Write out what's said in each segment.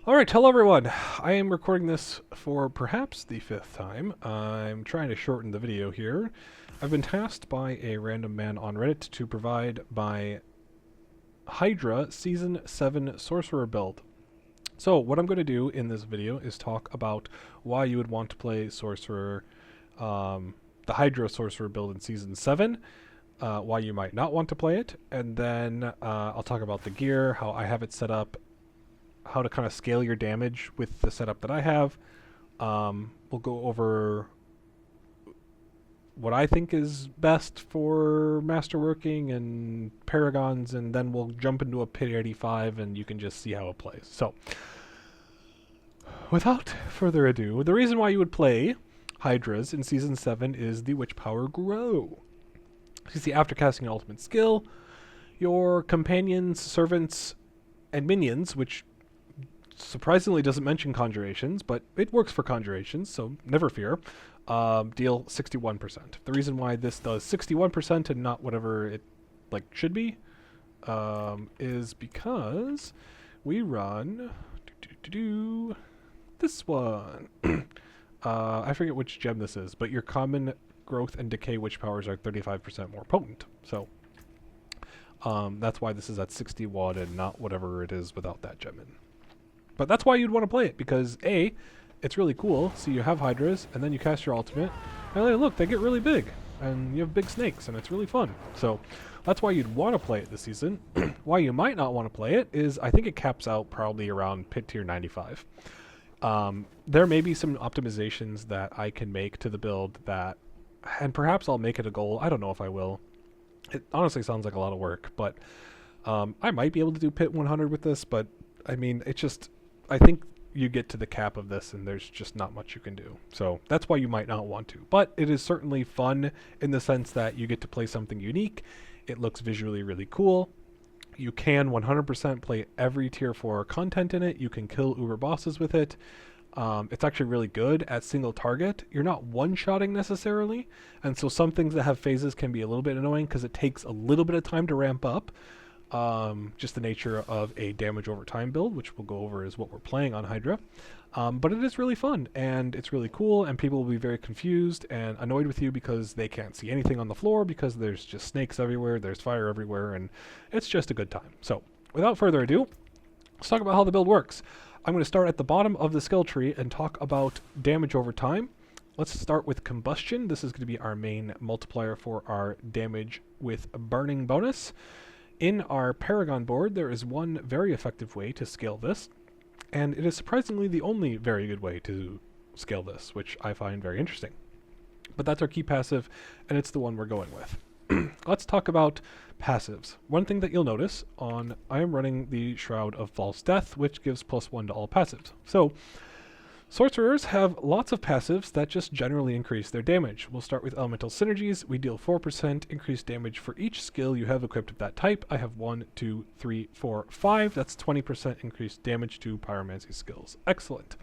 Alright, hello everyone. I am recording this for perhaps the fifth time. I'm trying to shorten the video here. I've been tasked by a random man on Reddit to provide my Hydra Season 7 Sorcerer build. So what I'm going to do in this video is talk about why you would want to play Sorcerer, the Hydra Sorcerer build in Season 7, why you might not want to play it, and then I'll talk about the gear, how I have it set up, how to kind of scale your damage with the setup that I have. We'll go over what I think is best for masterworking and paragons, and then we'll jump into a pit 85 and you can just see how it plays. So, without further ado, the reason why you would play Hydras in Season 7 is the Witch Power Grow. You see, after casting an ultimate skill, your companions, servants, and minions, which surprisingly doesn't mention conjurations, but it works for conjurations, so never fear, deal 61%. The reason why this does 61% and not whatever it should be is because we run this one. I forget which gem this is, but your common growth and decay witch powers are 35% more potent. So that's why this is at 61 and not whatever it is without that gem in. But that's why you'd want to play it, because A, it's really cool. So you have Hydras, and then you cast your ultimate, and then look, they get really big, and you have big snakes, and it's really fun. So that's why you'd want to play it this season. Why you might not want to play it is I think it caps out probably around pit tier 95. There may be some optimizations that I can make to the build that, and perhaps I'll make it a goal. I don't know if I will. It honestly sounds like a lot of work, but I might be able to do pit 100 with this, but I mean, it's just, I think you get to the cap of this and there's just not much you can do. So that's why you might not want to. But it is certainly fun in the sense that you get to play something unique. It looks visually really cool. You can 100% play every tier 4 content in it. You can kill uber bosses with it. It's actually really good at single target. You're not one-shotting necessarily. And so some things that have phases can be a little bit annoying because it takes a little bit of time to ramp up. Just the nature of a damage over time build, which we'll go over is what we're playing on Hydra. But it is really fun, and it's really cool, and people will be very confused and annoyed with you because they can't see anything on the floor because there's just snakes everywhere, there's fire everywhere, and it's just a good time. So, without further ado, let's talk about how the build works. I'm going to start at the bottom of the skill tree and talk about damage over time. Let's start with combustion. This is going to be our main multiplier for our damage with burning bonus. In our Paragon board, there is one very effective way to scale this, and it is surprisingly the only very good way to scale this, which I find very interesting. But that's our key passive, and it's the one we're going with. Let's talk about passives. One thing that you'll notice I am running the Shroud of False Death, which gives +1 to all passives. So, sorcerers have lots of passives that just generally increase their damage. We'll start with elemental synergies. We deal 4% increased damage for each skill you have equipped of that type. I have 1, 2, 3, 4, 5. That's 20% increased damage to pyromancy skills. Excellent.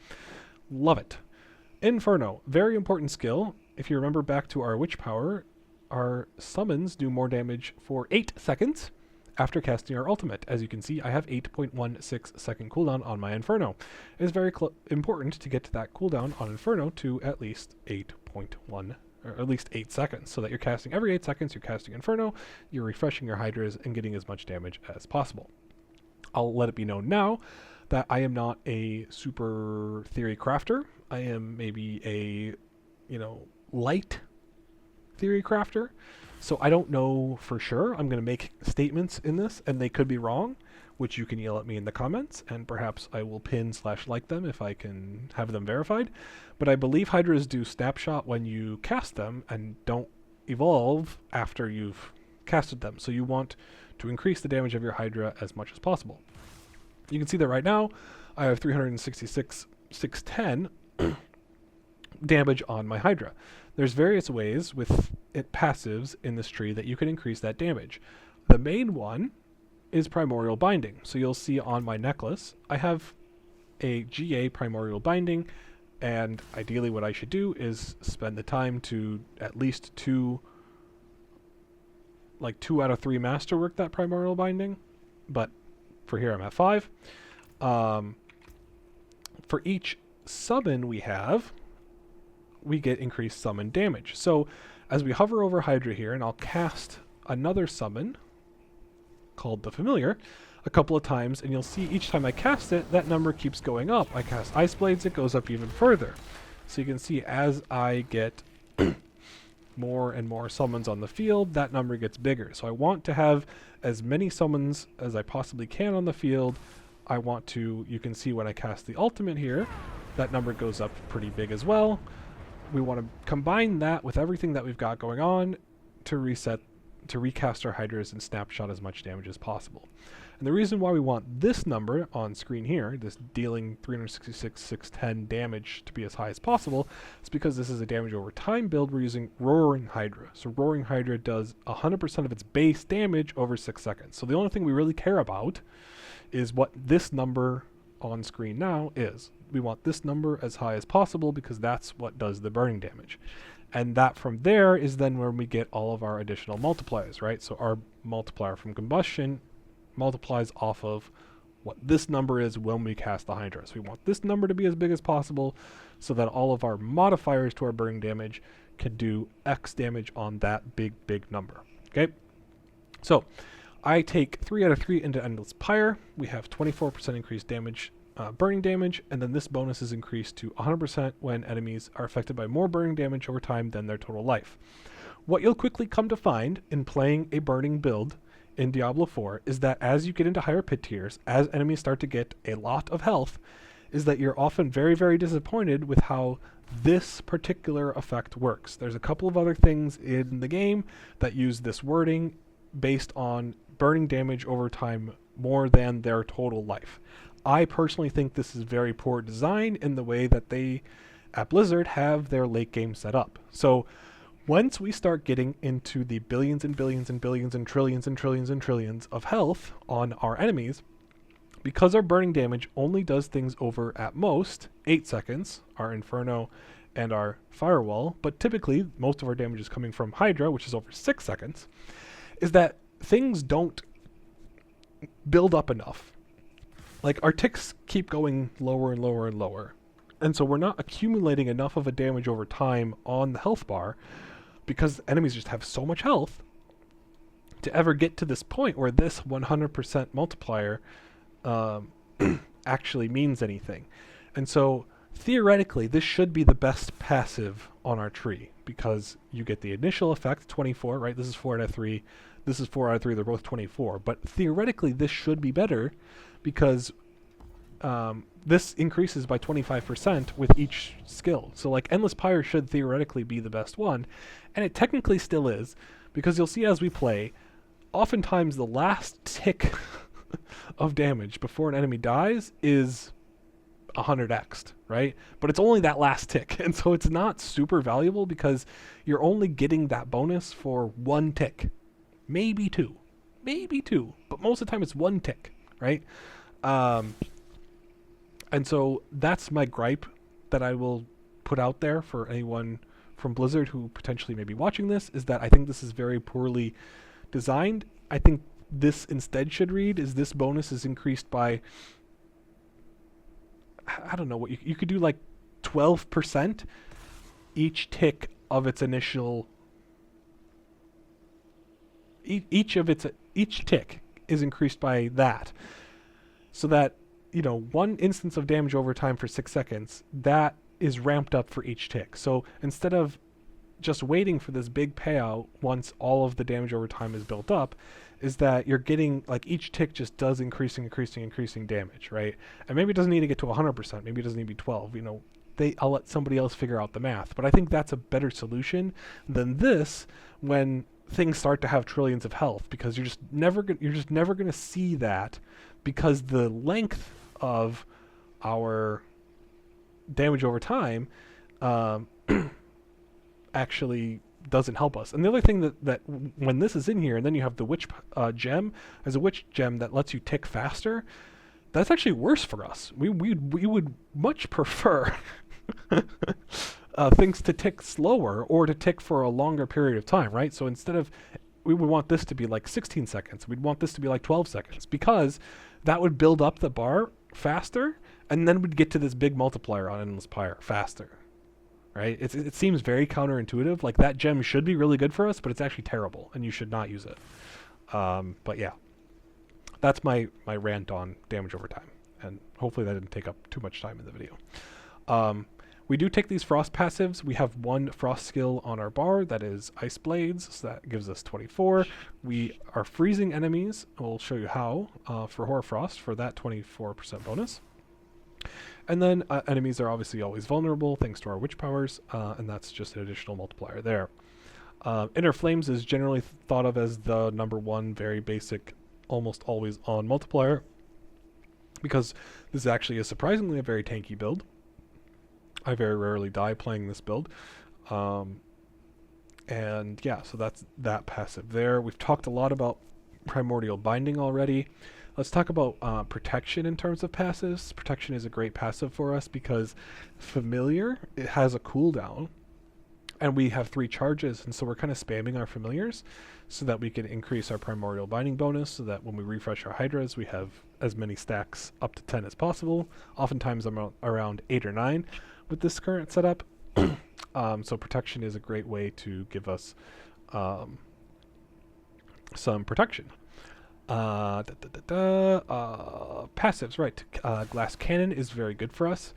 Love it. Inferno, very important skill. If you remember back to our witch power, our summons do more damage for 8 seconds after casting our ultimate. As you can see, I have 8.16 second cooldown on my Inferno. It is very important to get to that cooldown on Inferno to at least 8.1, or at least 8 seconds, so that you're casting every 8 seconds, you're casting Inferno, you're refreshing your Hydras, and getting as much damage as possible. I'll let it be known now that I am not a super theory crafter. I am maybe a, light theory crafter. So I don't know for sure. I'm going to make statements in this, and they could be wrong, which you can yell at me in the comments, and perhaps I will pin/like them if I can have them verified. But I believe Hydras do snapshot when you cast them and don't evolve after you've casted them. So you want to increase the damage of your Hydra as much as possible. You can see that right now I have 366, 610 damage on my Hydra. There's various ways with passives in this tree that you can increase that damage. The main one is Primordial Binding. So you'll see on my necklace, I have a GA Primordial Binding, and ideally what I should do is spend the time to at least 2 out of 3 masterwork that Primordial Binding, but for here I'm at 5. for each summon we have, we get increased summon damage. So as we hover over Hydra here, and I'll cast another summon called the Familiar a couple of times, and you'll see each time I cast it, that number keeps going up. I cast Ice Blades, it goes up even further. So you can see as I get more and more summons on the field, that number gets bigger. So I want to have as many summons as I possibly can on the field. I want to, you can see when I cast the ultimate here, that number goes up pretty big as well. We want to combine that with everything that we've got going on to recast our Hydras and snapshot as much damage as possible. And the reason why we want this number on screen here, this dealing 366, 610 damage to be as high as possible, is because this is a damage over time build. We're using Roaring Hydra. So Roaring Hydra does 100% of its base damage over 6 seconds. So the only thing we really care about is what this number on screen now is. We want this number as high as possible because that's what does the burning damage. And that from there is then when we get all of our additional multipliers, right? So our multiplier from combustion multiplies off of what this number is when we cast the Hydra. So we want this number to be as big as possible so that all of our modifiers to our burning damage can do X damage on that big number, okay? So I take 3 out of 3 into Endless Pyre. We have 24% increased damage, burning damage, and then this bonus is increased to 100% when enemies are affected by more burning damage over time than their total life. What you'll quickly come to find in playing a burning build in Diablo 4 is that as you get into higher pit tiers, as enemies start to get a lot of health, is that you're often very, very disappointed with how this particular effect works. There's a couple of other things in the game that use this wording based on burning damage over time more than their total life. I personally think this is very poor design in the way that they, at Blizzard, have their late game set up. So once we start getting into the billions and billions and billions and trillions and trillions and trillions of health on our enemies, because our burning damage only does things over, at most, 8 seconds, our Inferno and our Firewall, but typically most of our damage is coming from Hydra, which is over 6 seconds, is that things don't build up enough. Like, our ticks keep going lower and lower and lower. And so we're not accumulating enough of a damage over time on the health bar because enemies just have so much health to ever get to this point where this 100% multiplier actually means anything. And so theoretically, this should be the best passive on our tree because you get the initial effect, 24, right? This is 4 out of 3. This is 4 out of 3. They're both 24. But theoretically, this should be better because this increases by 25% with each skill. So like Endless Pyre should theoretically be the best one, and it technically still is, because you'll see as we play, oftentimes the last tick of damage before an enemy dies is 100x'd, right? But it's only that last tick, and so it's not super valuable because you're only getting that bonus for 1 tick. Maybe two, but most of the time it's 1 tick, right? And so that's my gripe that I will put out there for anyone from Blizzard who potentially may be watching this, is that I think this is very poorly designed. I think this instead should read is this bonus is increased by, I don't know, what you could do, like 12% each tick of its initial, each tick is increased by that, so that, you know, 1 instance of damage over time for 6 seconds, that is ramped up for each tick. So instead of just waiting for this big payout once all of the damage over time is built up, is that you're getting, like, each tick just does increasing damage, right? And maybe it doesn't need to get to 100%, maybe it doesn't need to be 12, you know, I'll let somebody else figure out the math. But I think that's a better solution than this when things start to have trillions of health, because you're just never going to see that, because the length of our damage over time actually doesn't help us. And the other thing that when this is in here, and then you have the witch gem, as a witch gem that lets you tick faster, that's actually worse for us. We would much prefer things to tick slower or to tick for a longer period of time, right? So instead of, we would want this to be like 16 seconds, we'd want this to be like 12 seconds, because that would build up the bar faster, And then we'd get to this big multiplier on Endless Pyre faster, right? It seems very counterintuitive. Like, that gem should be really good for us, but it's actually terrible, and you should not use it. But yeah, that's my rant on damage over time, and hopefully that didn't take up too much time in the video. We do take these frost passives. We have one frost skill on our bar, that is Ice Blades, so that gives us 24. We are freezing enemies. We'll show you how for Hoarfrost for that 24% bonus. And then enemies are obviously always vulnerable thanks to our witch powers, and that's just an additional multiplier there. Inner Flames is generally thought of as the #1 very basic, almost always on multiplier, because this actually is surprisingly a very tanky build. I very rarely die playing this build. And yeah, so that's that passive there. We've talked a lot about Primordial Binding already. Let's talk about Protection in terms of passives. Protection is a great passive for us because Familiar, it has a cooldown, and we have 3 charges, and so we're kind of spamming our Familiars so that we can increase our Primordial Binding bonus, so that when we refresh our Hydras, we have as many stacks up to 10 as possible. Oftentimes I'm around 8 or 9 with this current setup. So Protection is a great way to give us some protection. Passives, right. Glass Cannon is very good for us.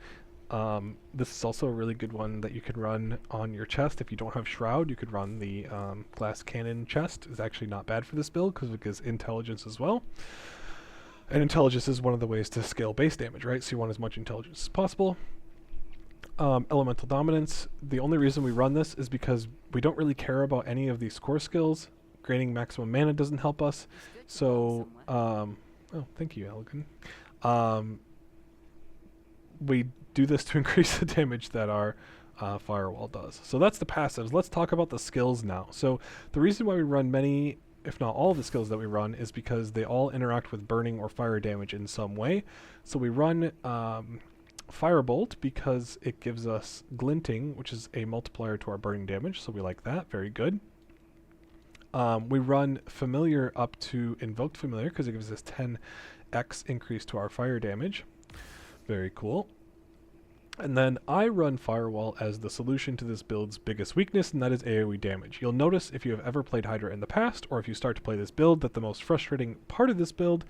This is also a really good one that you can run on your chest. If you don't have Shroud, you could run the Glass Cannon chest. It's actually not bad for this build because it gives intelligence as well. And intelligence is one of the ways to scale base damage, right? So you want as much intelligence as possible. Elemental Dominance. The only reason we run this is because we don't really care about any of these core skills. Gaining maximum mana doesn't help us. So, oh, thank you, Elegant. We do this to increase the damage that our Firewall does. So that's the passives. Let's talk about the skills now. So the reason why we run many, if not all of the skills that we run, is because they all interact with burning or fire damage in some way. So we run Firebolt because it gives us Glinting, which is a multiplier to our burning damage, so we like that. Very good. We run Familiar up to Invoked Familiar because it gives us 10x increase to our fire damage. Very cool. And then I run Firewall as the solution to this build's biggest weakness, and that is AoE damage. You'll notice if you have ever played Hydra in the past, or if you start to play this build, that the most frustrating part of this build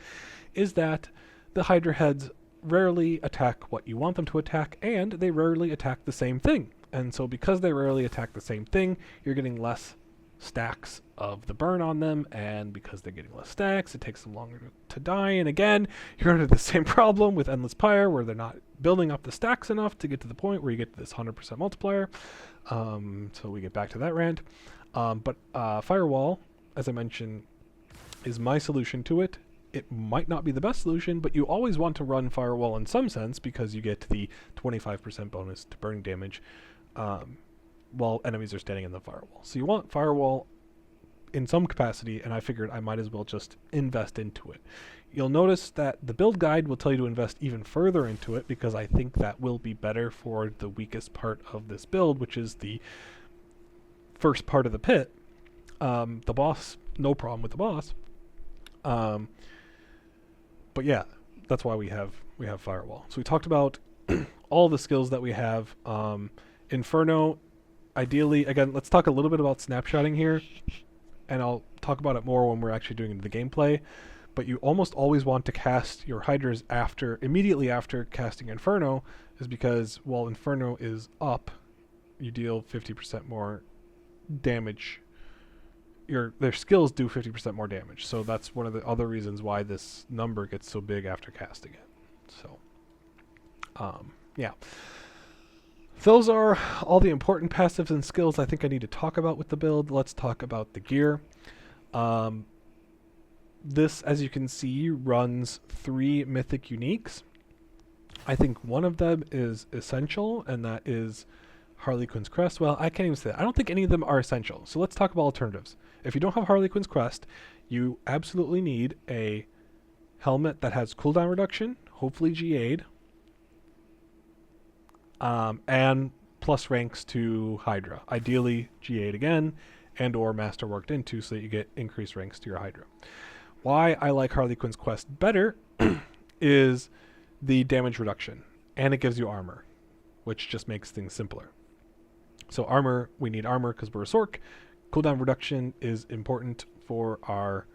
is that the Hydra heads rarely attack what you want them to attack, and they rarely attack the same thing. And so because they rarely attack the same thing, you're getting less stacks of the burn on them, and because they're getting less stacks, it takes them longer to die. And again, you're under the same problem with Endless Pyre, where they're not building up the stacks enough to get to the point where you get to this 100% multiplier. So we get back to that rant. But Firewall, as I mentioned, is my solution to it. It might not be the best solution, but you always want to run Firewall in some sense because you get the 25% bonus to burning damage while enemies are standing in the Firewall. So you want Firewall in some capacity, and I figured I might as well just invest into it. You'll notice that the build guide will tell you to invest even further into it because I think that will be better for the weakest part of this build, which is the first part of the pit. The boss, no problem with the boss. But yeah, that's why we have Firewall. So we talked about all the skills that we have. Inferno, ideally, again, let's talk a little bit about snapshotting here, and I'll talk about it more when we're actually doing the gameplay. But you almost always want to cast your Hydras immediately after casting Inferno, is because while Inferno is up, you deal 50% more damage. Their skills do 50% more damage, so that's one of the other reasons why this number gets so big after casting it. So, yeah. Those are all the important passives and skills I think I need to talk about with the build. Let's talk about the gear. This, as you can see, runs 3 mythic uniques. I think one of them is essential, and that is Harlequin's Crest. Well, I can't even say that. I don't think any of them are essential. So let's talk about alternatives. If you don't have Harlequin's Crest, you absolutely need a helmet that has cooldown reduction, hopefully GA'd, and plus ranks to Hydra. Ideally GA'd again, and or masterworked into so that you get increased ranks to your Hydra. Why I like Harlequin's Quest better is the damage reduction. and it gives you armor, which just makes things simpler. So armor, we need armor because we're a Sorc. Cooldown reduction is important for our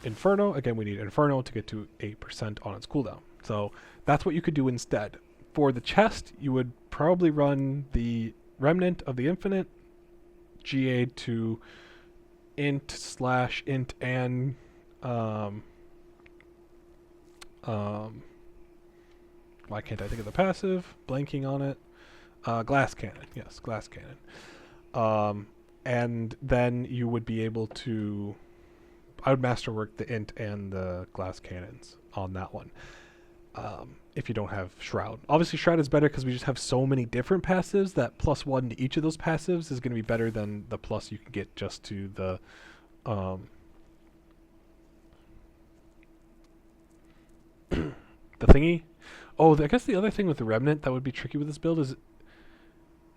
Inferno. Again, we need Inferno to get to 8% on its cooldown. So that's what you could do instead. For the chest, you would probably run the Remnant of the Infinite, GA to int/int and why can't I think of the passive? Blanking on it. Glass cannon. Yes, glass cannon. And then you would be able to... I would masterwork the int and the glass cannons on that one. If you don't have Shroud. Obviously, Shroud is better because we just have so many different passives that +1 to each of those passives is going to be better than the plus you can get just to the... the thingy. Oh, I guess the other thing with the Remnant that would be tricky with this build is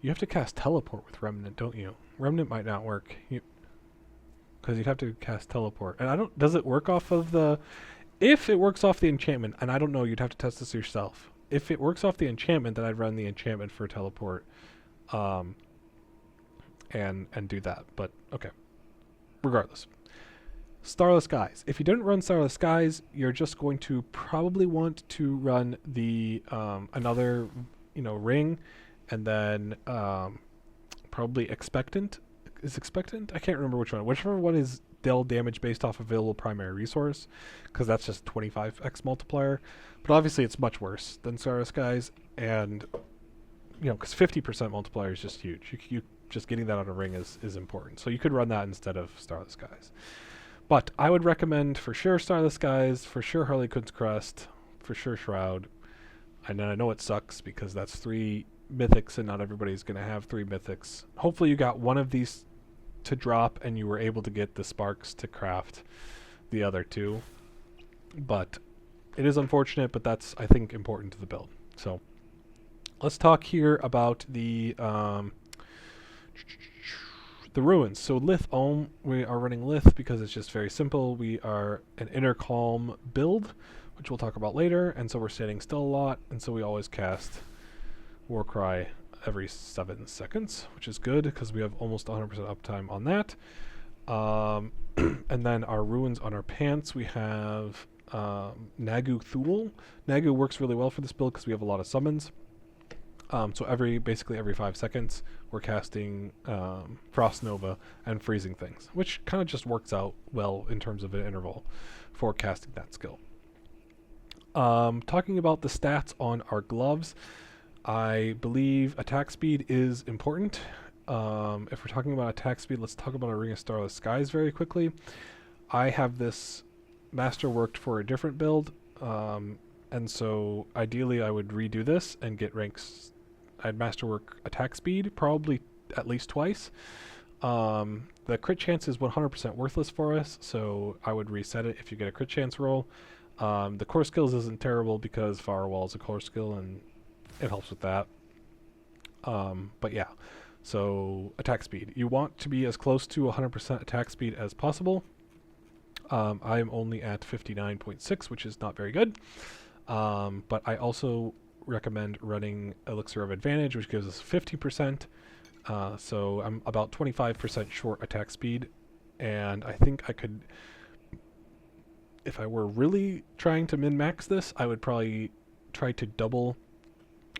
you have to cast Teleport with Remnant, don't you? Remnant might not work. Because you'd have to cast Teleport. And I don't... Does it work off of the... If it works off the enchantment, and I don't know, you'd have to test this yourself. If it works off the enchantment, then I'd run the enchantment for Teleport. And do that. But, okay. Regardless. Starless Skies. If you didn't run Starless Skies, you're just going to probably want to run the another, ring, and then probably Expectant. Is Expectant? I can't remember which one. Whichever one is deal damage based off available primary resource, because that's just 25x multiplier. But obviously it's much worse than Starless Skies, and because 50% multiplier is just huge. You just getting that on a ring is important. So you could run that instead of Starless Skies. But I would recommend for sure Starless Skies, for sure Harleyquin's Crest, for sure Shroud. And I know it sucks because that's 3 mythics and not everybody's going to have 3 mythics. Hopefully you got one of these to drop and you were able to get the sparks to craft the other 2. But it is unfortunate, but that's, I think, important to the build. So let's talk here about the ruins. So Lith Ohm, we are running Lith because it's just very simple. We are an Inner Calm build, which we'll talk about later, and so we're standing still a lot, and so we always cast Warcry every 7 seconds, which is good because we have almost 100% uptime on that. And then our ruins on our pants, we have Nagu Thule. Nagu works really well for this build because we have a lot of summons. So basically every 5 seconds, we're casting Frost Nova and freezing things, which kind of just works out well in terms of an interval for casting that skill. Talking about the stats on our gloves, I believe attack speed is important. If we're talking about attack speed, let's talk about our Ring of Starless Skies very quickly. I have this masterworked for a different build, and so ideally I would redo this and get ranks. I'd masterwork attack speed probably at least twice. The crit chance is 100% worthless for us, so I would reset it if you get a crit chance roll. The core skills isn't terrible because Firewall is a core skill and it helps with that. But yeah, so attack speed. You want to be as close to 100% attack speed as possible. I'm only at 59.6, which is not very good. But I also recommend running Elixir of Advantage, which gives us 50%. So I'm about 25% short attack speed. And I think I could, if I were really trying to min-max this, I would probably try to double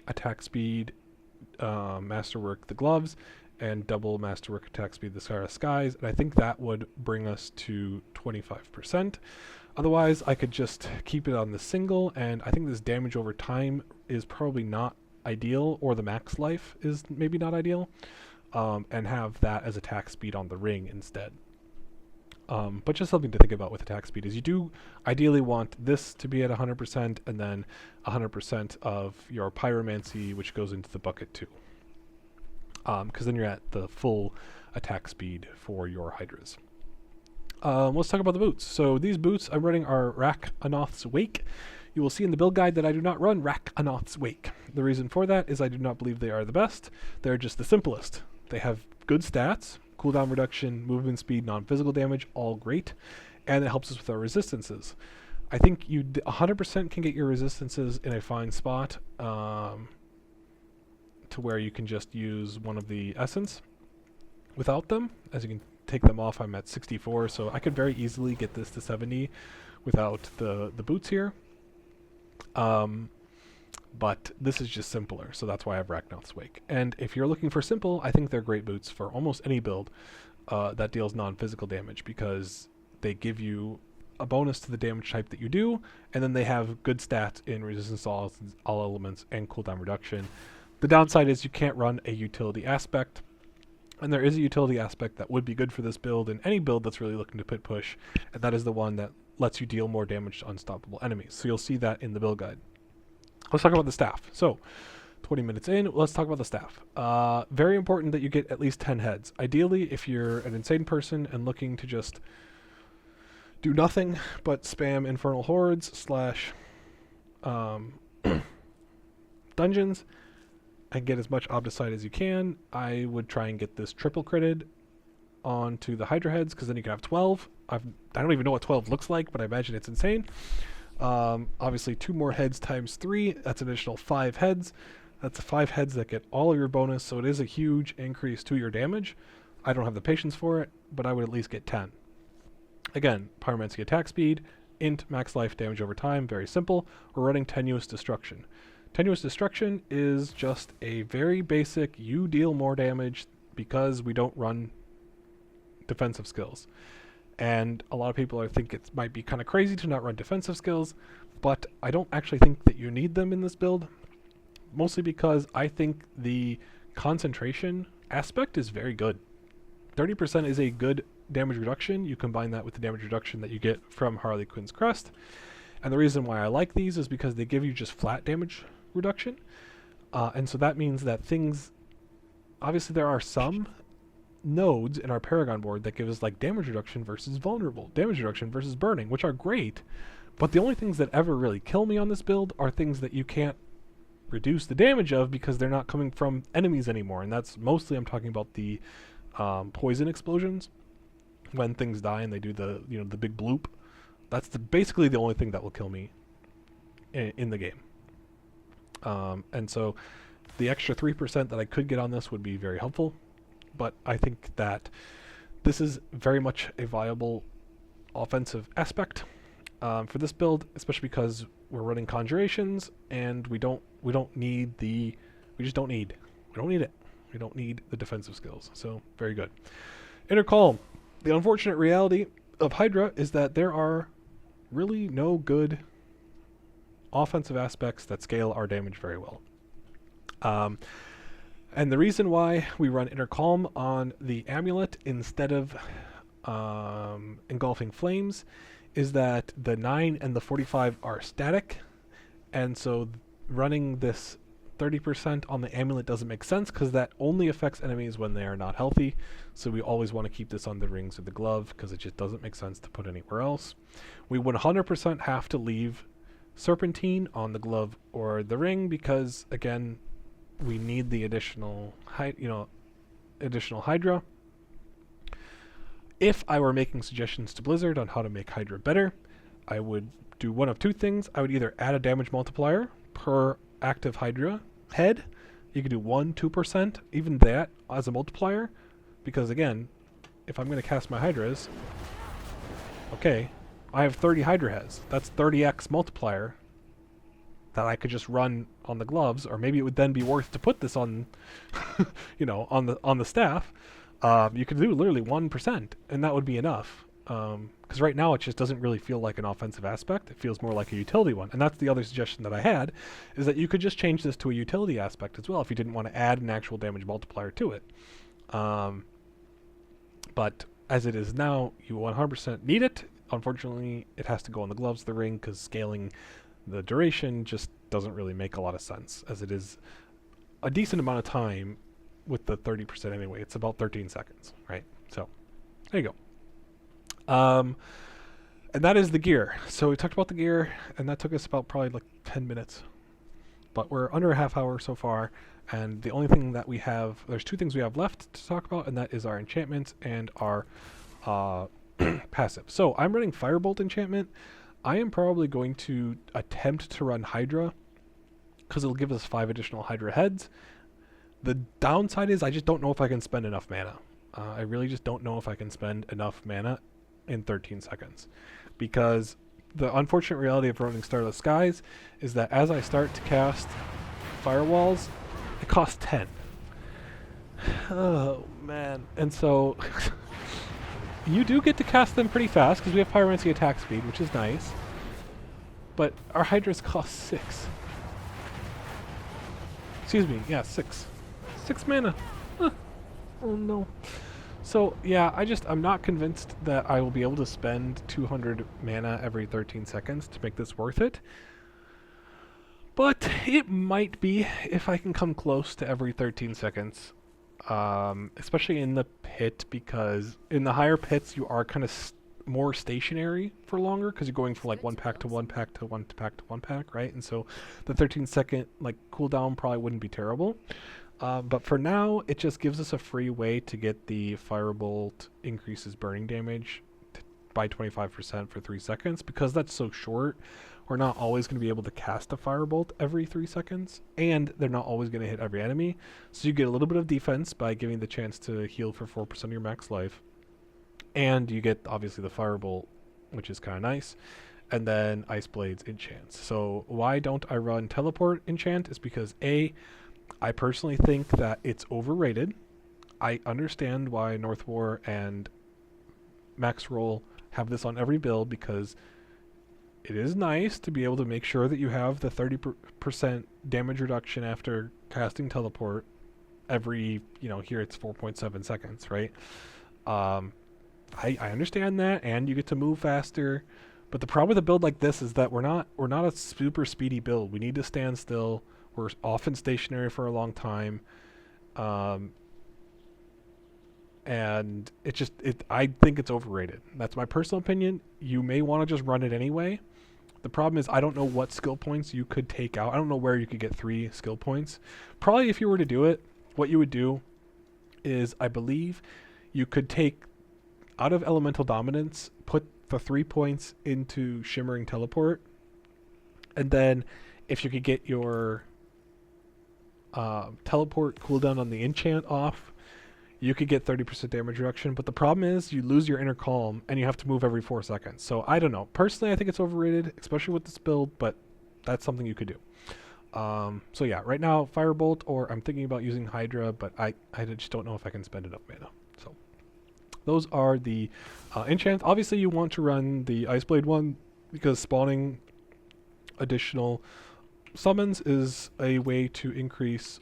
attack speed, masterwork the gloves, and double masterwork attack speed the Starless Skies, and I think that would bring us to 25%. Otherwise, I could just keep it on the single, and I think this damage over time is probably not ideal, or the max life is maybe not ideal, and have that as attack speed on the ring instead. But just something to think about with attack speed is you do ideally want this to be at 100% and then 100% of your pyromancy, which goes into the bucket too. Because then you're at the full attack speed for your Hydras. Let's talk about the boots. So these boots I'm running are Rak-Anoth's Wake. You will see in the build guide that I do not run Rak-Anoth's Wake. The reason for that is I do not believe they are the best. They're just the simplest. They have good stats. Cooldown reduction, movement speed, non-physical damage, all great, and it helps us with our resistances. I think you 100% can get your resistances in a fine spot to where you can just use one of the essence without them. As you can take them off, I'm at 64, so I could very easily get this to 70 without the boots here. But this is just simpler, so that's why I have Ragnath's Wake. And if you're looking for simple, I think they're great boots for almost any build that deals non-physical damage, because they give you a bonus to the damage type that you do, and then they have good stats in resistance to all elements and cooldown reduction. The downside is you can't run a utility aspect, and there is a utility aspect that would be good for this build and any build that's really looking to pit push, and that is the one that lets you deal more damage to unstoppable enemies. So you'll see that in the build guide. Let's talk about the staff. So 20 minutes in, let's talk about the staff. Very important that you get at least 10 heads. Ideally, if you're an insane person and looking to just do nothing but spam Infernal Hordes / dungeons and get as much Obdicite as you can, I would try and get this triple critted onto the Hydra heads, because then you can have 12. I don't even know what 12 looks like, but I imagine it's insane. Obviously 2 more heads times 3, that's an additional 5 heads. That's 5 heads that get all of your bonus, so it is a huge increase to your damage. I don't have the patience for it, but I would at least get 10. Again, Pyromancy attack speed, int max life damage over time, very simple. We're running Tenuous Destruction. Tenuous Destruction is just a very basic, you deal more damage because we don't run defensive skills. And a lot of people think it might be kind of crazy to not run defensive skills, but I don't actually think that you need them in this build, mostly because I think the concentration aspect is very good. 30% is a good damage reduction. You combine that with the damage reduction that you get from Harley Quinn's Crest. And the reason why I like these is because they give you just flat damage reduction. And so that means that things... Obviously there are some nodes in our Paragon board that give us like damage reduction versus vulnerable, damage reduction versus burning, which are great. But the only things that ever really kill me on this build are things that you can't reduce the damage of because they're not coming from enemies anymore. And that's mostly, I'm talking about the poison explosions. When things die and they do the the big bloop, that's basically the only thing that will kill me in the game. And so the extra 3% that I could get on this would be very helpful, but I think that this is very much a viable offensive aspect for this build, especially because we're running conjurations and we don't need the we don't need the defensive skills. So very good. Inner Calm. The unfortunate reality of Hydra is that there are really no good offensive aspects that scale our damage very well. And the reason why we run Inner Calm on the amulet instead of Engulfing Flames is that the 9 and the 45 are static, and so running this 30% on the amulet doesn't make sense because that only affects enemies when they are not healthy. So we always want to keep this on the rings or the glove because it just doesn't make sense to put anywhere else. We would 100% have to leave Serpentine on the glove or the ring because, again, we need the additional Hydra. If I were making suggestions to Blizzard on how to make Hydra better, I would do one of two things. I would either add a damage multiplier per active Hydra head. You could do 1-2%, even that as a multiplier, because again, if I'm going to cast my Hydras, okay, I have 30 Hydra heads. That's 30x multiplier that I could just run on the gloves, or maybe it would then be worth to put this on, on the staff. You could do literally 1%, and that would be enough. Because right now it just doesn't really feel like an offensive aspect. It feels more like a utility one. And that's the other suggestion that I had, is that you could just change this to a utility aspect as well if you didn't want to add an actual damage multiplier to it. But as it is now, you 100% need it. Unfortunately, it has to go on the gloves, the ring, because scaling the duration just doesn't really make a lot of sense, as it is a decent amount of time with the 30% anyway. It's about 13 seconds, right? So, there you go. And that is the gear. So we talked about the gear, and that took us about probably like 10 minutes. But we're under a half hour so far, and the only thing that we have, there's two things we have left to talk about, and that is our enchantments and our passive. So I'm running Firebolt enchantment. I am probably going to attempt to run Hydra, because it'll give us 5 additional Hydra heads. The downside is I just don't know if I can spend enough mana. I really just don't know if I can spend enough mana in 13 seconds. Because the unfortunate reality of running Starless Skies is that as I start to cast firewalls, it costs 10. Oh, man. And so you do get to cast them pretty fast because we have Pyromancy attack speed, which is nice. But our Hydras cost 6. Excuse me, yeah, 6. 6 mana. Oh no. So, yeah, I'm not convinced that I will be able to spend 200 mana every 13 seconds to make this worth it. But it might be if I can come close to every 13 seconds. Especially in the pit, because in the higher pits you are kind of more stationary for longer because you're going from like one pack to one pack to one pack to one pack, right? And so the 13-second like cooldown probably wouldn't be terrible. But for now, it just gives us a free way to get the Firebolt increases burning damage by 25% for 3 seconds. Because that's so short, we're not always going to be able to cast a Firebolt every 3 seconds, and they're not always going to hit every enemy. So you get a little bit of defense by giving the chance to heal for 4% of your max life. And you get, obviously, the Firebolt, which is kind of nice. And then Ice Blades enchants. So why don't I run Teleport enchant is because, A, I personally think that it's overrated. I understand why North War and Max Roll have this on every build because it is nice to be able to make sure that you have the 30% damage reduction after casting Teleport every, here it's 4.7 seconds, right? I understand that, and you get to move faster. But the problem with a build like this is that we're not a super speedy build. We need to stand still. We're often stationary for a long time, and I think it's overrated. That's my personal opinion. You may want to just run it anyway. The problem is I don't know what skill points you could take out. I don't know where you could get 3 skill points. Probably if you were to do it, what you would do is, I believe, you could take out of Elemental Dominance, put the 3 points into Shimmering Teleport, and then if you could get your teleport cooldown on the enchant off, you could get 30% damage reduction. But the problem is you lose your inner calm and you have to move every 4 seconds. So I don't know. Personally, I think it's overrated, especially with this build, but that's something you could do. So yeah, right now Firebolt, or I'm thinking about using Hydra, but I just don't know if I can spend enough mana. So those are the enchants. Obviously you want to run the Iceblade one because spawning additional summons is a way to increase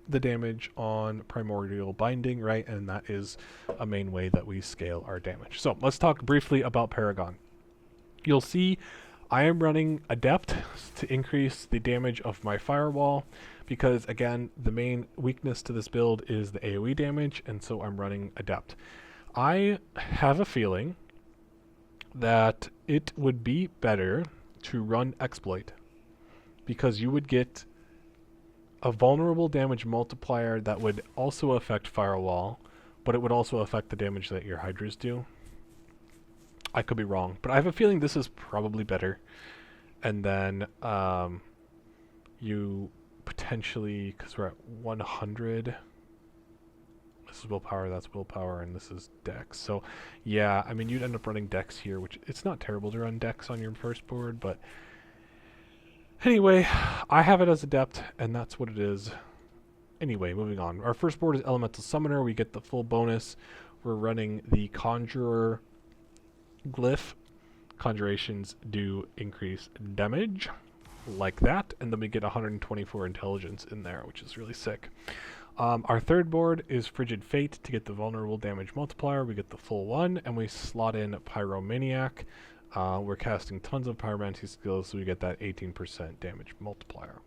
the damage on Primordial Binding, right? And that is a main way that we scale our damage. So let's talk briefly about Paragon. You'll see I am running Adept to increase the damage of my Firewall because, again, the main weakness to this build is the AoE damage, and so I'm running Adept. I have a feeling that it would be better to run Exploit because you would get a vulnerable damage multiplier that would also affect Firewall, but it would also affect the damage that your Hydras do. I could be wrong, but I have a feeling this is probably better. And then you potentially, because we're at 100, this is willpower, that's willpower, and this is Dex. So yeah, I mean, you'd end up running Dex here, which it's not terrible to run Dex on your first board, but anyway, I have it as Adept, and that's what it is. Anyway, moving on. Our first board is Elemental Summoner. We get the full bonus. We're running the Conjurer Glyph. Conjurations do increase damage, like that, and then we get 124 intelligence in there, which is really sick. Our third board is Frigid Fate. To get the vulnerable damage multiplier, we get the full one, and we slot in Pyromaniac. We're casting tons of Pyromancy skills, so we get that 18% damage multiplier.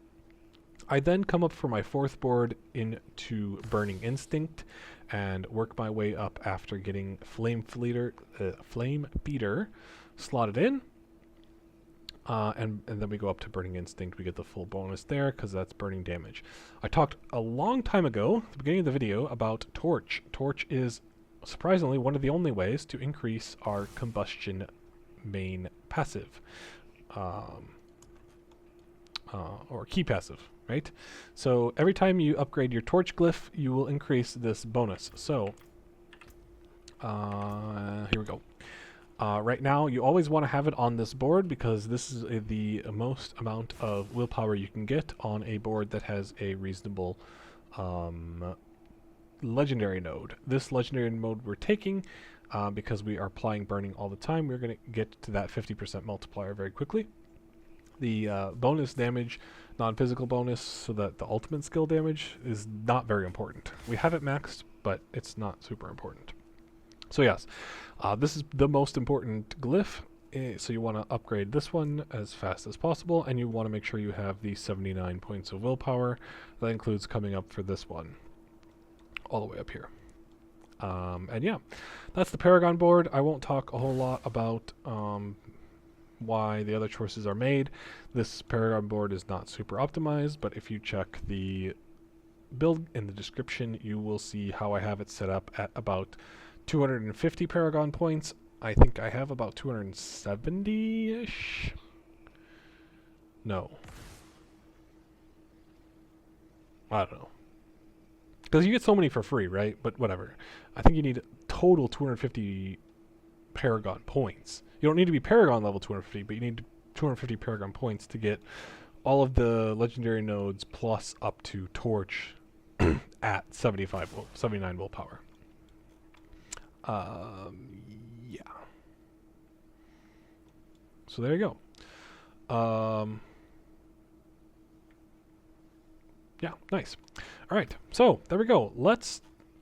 I then come up for my fourth board into Burning Instinct and work my way up after getting Flame Beater slotted in. And then we go up to Burning Instinct. We get the full bonus there because that's burning damage. I talked a long time ago, at the beginning of the video, about Torch. Torch is surprisingly one of the only ways to increase our combustion main passive, or key passive, right? So every time you upgrade your torch glyph, you will increase this bonus. So here we go. Right now, you always want to have it on this board because this is the most amount of willpower you can get on a board that has a reasonable legendary node. This legendary node we're taking, because we are applying burning all the time, we're going to get to that 50% multiplier very quickly. The bonus damage, non-physical bonus, so that the ultimate skill damage is not very important. We have it maxed, but it's not super important. So yes, this is the most important glyph, so you want to upgrade this one as fast as possible, and you want to make sure you have the 79 points of willpower. That includes coming up for this one, all the way up here. And yeah, that's the Paragon board. I won't talk a whole lot about why the other choices are made. This Paragon board is not super optimized, but if you check the build in the description, you will see how I have it set up at about 250 Paragon points. I think I have about 270-ish. No. I don't know. Because you get so many for free, right? But whatever. I think you need total 250 Paragon points. You don't need to be Paragon level 250, but you need 250 Paragon points to get all of the legendary nodes plus up to Torch at 79 willpower. Yeah. So there you go. Yeah, nice. All right, so there we go. Let's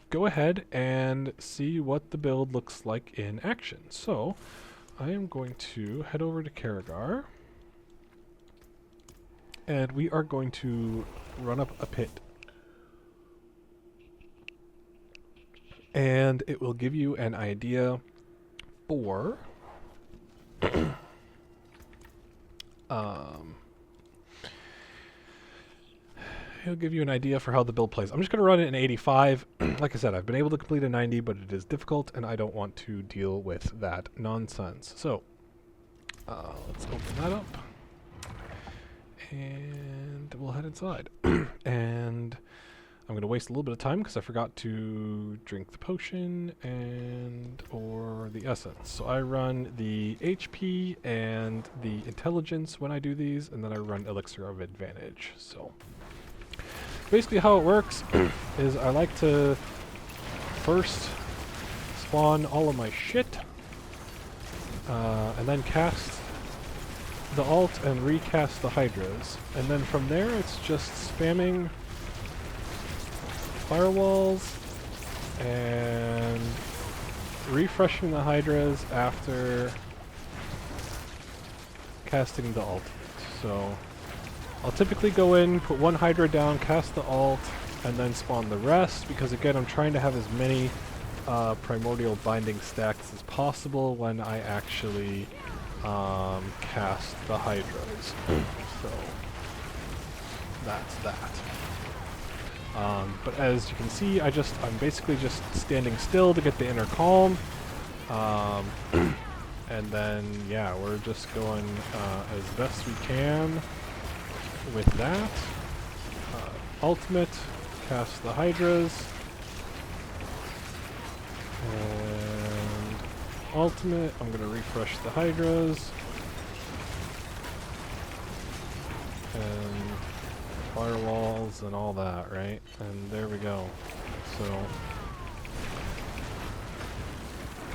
go ahead and see what the build looks like in action. So I am going to head over to Karagar, and we are going to run up a pit. And it will give you an idea for it'll give you an idea for how the build plays. I'm just going to run it in 85. Like I said, I've been able to complete a 90, but it is difficult, and I don't want to deal with that nonsense. So let's open that up, and we'll head inside. And I'm going to waste a little bit of time because I forgot to drink the potion or the essence. So I run the HP and the intelligence when I do these, and then I run elixir of advantage. So basically how it works is I like to first spawn all of my shit, and then cast the alt and recast the Hydras. And then from there it's just spamming firewalls and refreshing the Hydras after casting the ult. So I'll typically go in, put one Hydra down, cast the ult, and then spawn the rest, because again I'm trying to have as many primordial binding stacks as possible when I actually cast the Hydras. So that's that. But as you can see, I'm basically just standing still to get the inner calm. And then, yeah, we're just going as best we can with that. Ultimate, cast the Hydras. And ultimate, I'm going to refresh the Hydras. And firewalls and all that, right? And there we go. So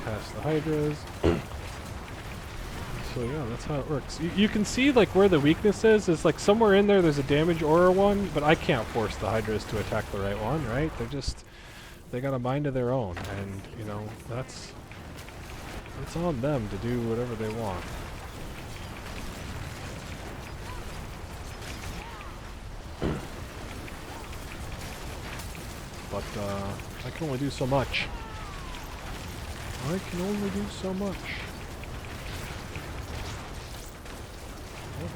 cast the Hydras. So yeah, that's how it works. You can see like where the weakness is like somewhere in there's a damage aura one, but I can't force the Hydras to attack the right one, right? They got a mind of their own, and you know, it's on them to do whatever they want. But I can only do so much. I can only do so much. Oh.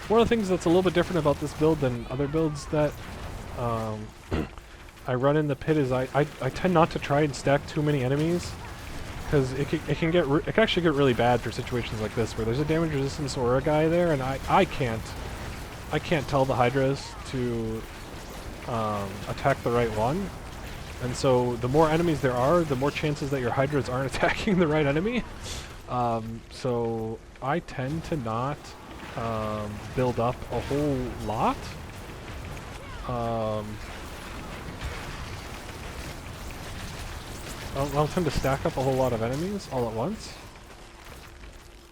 One of the things that's a little bit different about this build than other builds that I run in the pit is I tend not to try and stack too many enemies, because it can actually get really bad for situations like this where there's a damage resistance aura guy there, and I can't tell the Hydras to attack the right one, and so the more enemies there are, the more chances that your Hydras aren't attacking the right enemy. So I tend to not build up a whole lot. I'll tend to stack up a whole lot of enemies all at once,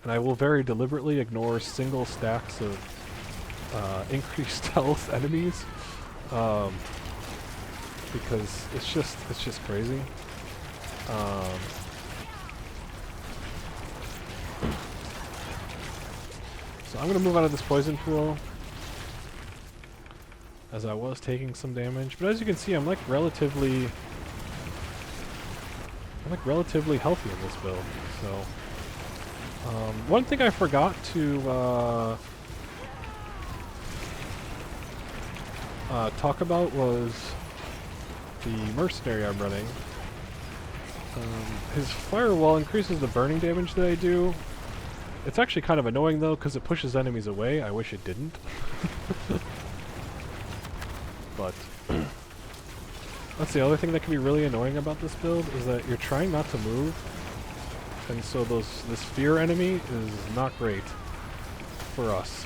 and I will very deliberately ignore single stacks of increased health enemies, because it's just crazy. So I'm gonna move out of this poison pool, as I was taking some damage, but as you can see, I'm like relatively healthy in this build. So one thing I forgot to talk about was the mercenary I'm running. His firewall increases the burning damage that I do. It's actually kind of annoying though, because it pushes enemies away. I wish it didn't. But that's the other thing that can be really annoying about this build, is that you're trying not to move, and so this fear enemy is not great for us.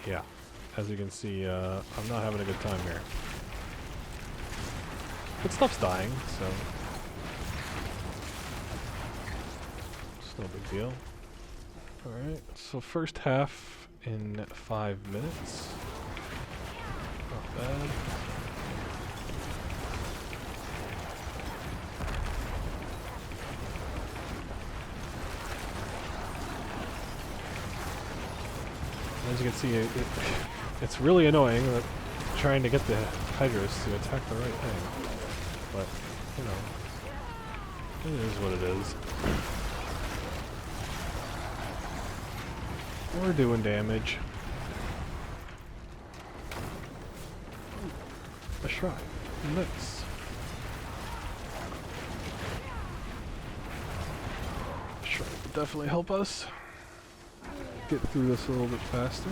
Yeah, as you can see, I'm not having a good time here. But stuff's dying, so it's no big deal. Alright, so first half in 5 minutes. Not bad. As you can see, it's really annoying that trying to get the Hydras to attack the right thing. But, you know, it is what it is. We're doing damage. A shrine. Nice. A shrine would definitely help us get through this a little bit faster.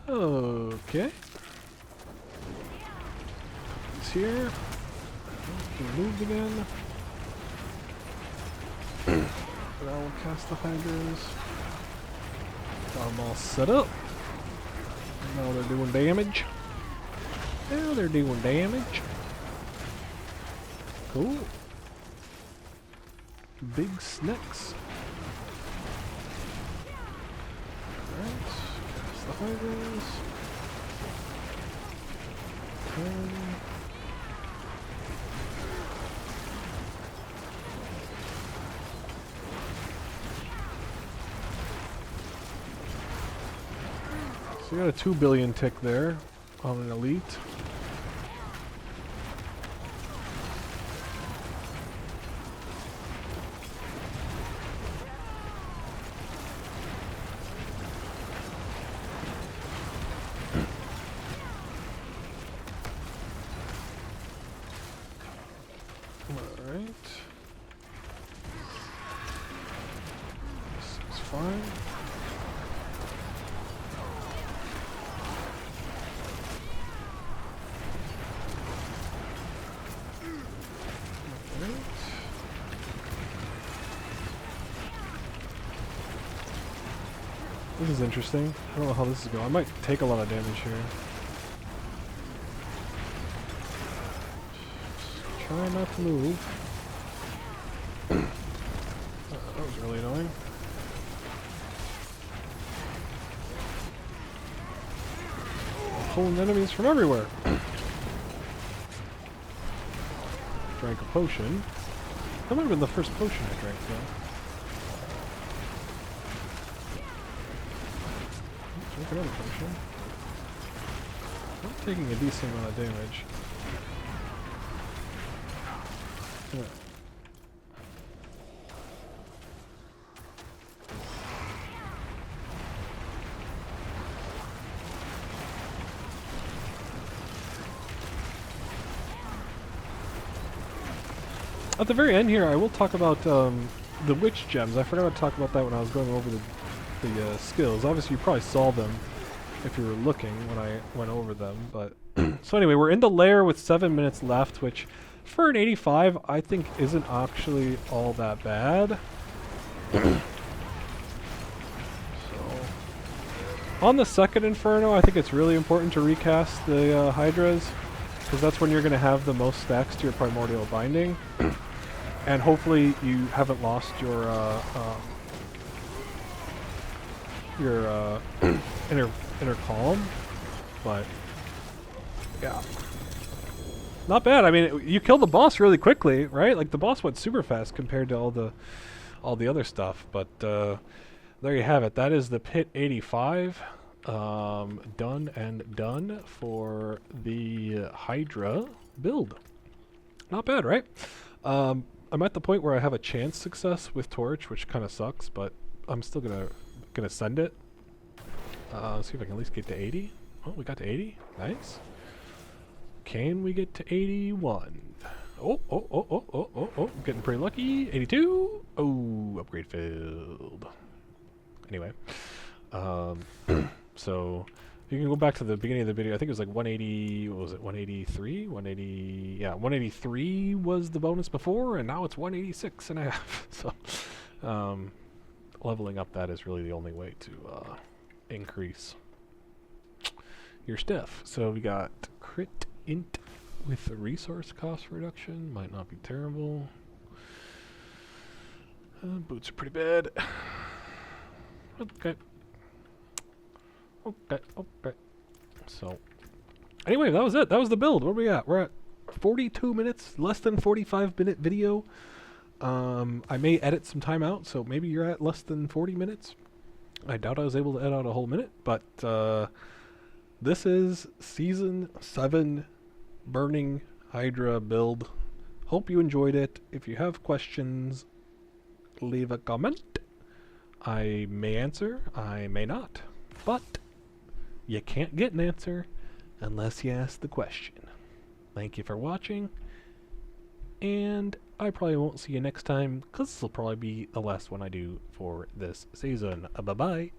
Okay. It's here. Can move again. But I will cast the Hydras. Got them all set up. Now they're doing damage. Now they're doing damage. Cool. Big Sneks. Alright. Cast the Hydras. So we got a 2 billion tick there on an elite. Alright. This is fine. This is interesting. I don't know how this is going. I might take a lot of damage here. Just try not to move. That was really annoying. Pulling enemies from everywhere. Drank a potion. That might have been the first potion I drank though. Drink another potion. I'm taking a decent amount of damage. Yeah. At the very end here, I will talk about the witch gems. I forgot to talk about that when I was going over the skills. Obviously, you probably saw them if you were looking when I went over them. But so anyway, we're in the lair with 7 minutes left, which for an 85, I think isn't actually all that bad. So on the second Inferno, I think it's really important to recast the Hydras, because that's when you're going to have the most stacks to your Primordial Binding. And hopefully you haven't lost your inner column, but yeah, not bad. I mean, you killed the boss really quickly, right? Like the boss went super fast compared to all the other stuff. But there you have it. That is the Pit 85, done and done for the Hydra build. Not bad, right? I'm at the point where I have a chance success with Torch, which kind of sucks, but I'm still gonna send it. See if I can at least get to 80. Oh, we got to 80. Nice. Can we get to 81? Oh, getting pretty lucky. 82. Oh, upgrade failed. Anyway, so you can go back to the beginning of the video. I think it was like 180, what was it, 183? 180, yeah, 183 was the bonus before, and now it's 186 and a half. So, leveling up that is really the only way to increase your stuff. So we got crit int with a resource cost reduction. Might not be terrible. Boots are pretty bad. Okay. So, anyway, that was it. That was the build. Where are we at? We're at 42 minutes, less than 45-minute video. I may edit some time out, so maybe you're at less than 40 minutes. I doubt I was able to edit out a whole minute, but this is Season 7 Burning Hydra build. Hope you enjoyed it. If you have questions, leave a comment. I may answer, I may not, but you can't get an answer unless you ask the question. Thank you for watching, and I probably won't see you next time, because this will probably be the last one I do for this season. Bye-bye.